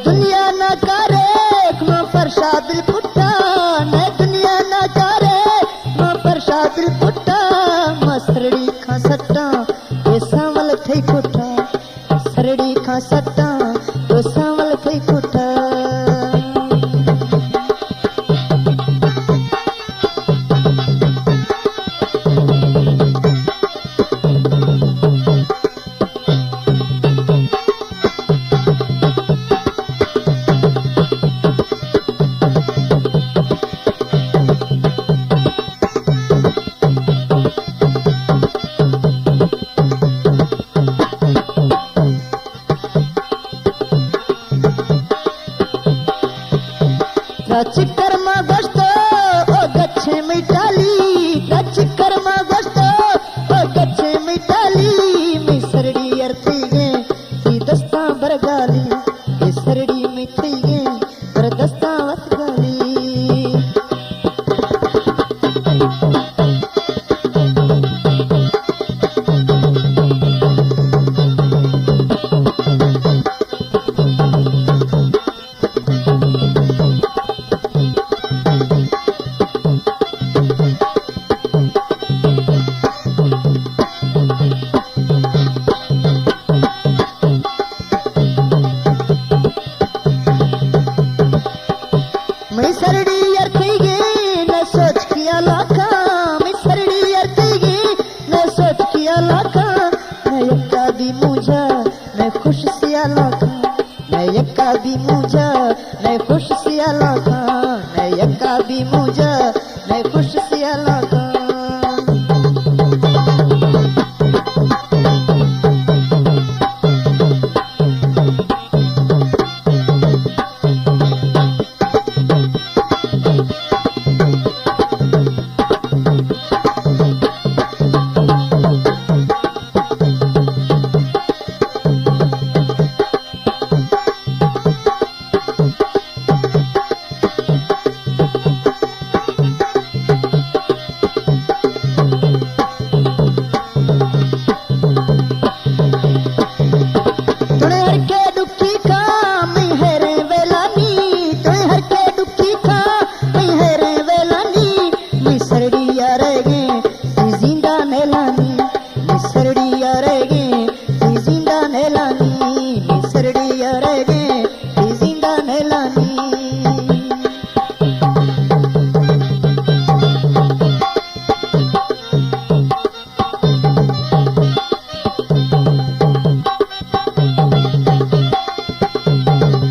दुनिया न करे मां प्रसाद पुट्टा ने दुनिया न करे मां प्रसाद पुट्टा मसरड़ी खां सट्टा ए सांवल थई पुट्टा सरड़ी खां सट्टा ओ सांवल थई पुट्टा चिकर मा गोश्तो ओ गच्छे मिटाली चिकर मा गोश्तो ओ गच्छे मिटाली मिसरड़ी अर्थी गे की दस्ता बरगाली मिसरड़ी मिठी गे पर दस्ता वत गाली मिसरड़ी अर्थी गे न सोच किया लाखा मिसरड़ी अर्थी गे न सोच किया लाखा मैं यक्का भी मुझा मैं खुश सिया लाखा मैं यक्का भी मुझा मैं खुश सिया लाखा मैं यक्का भी मुझा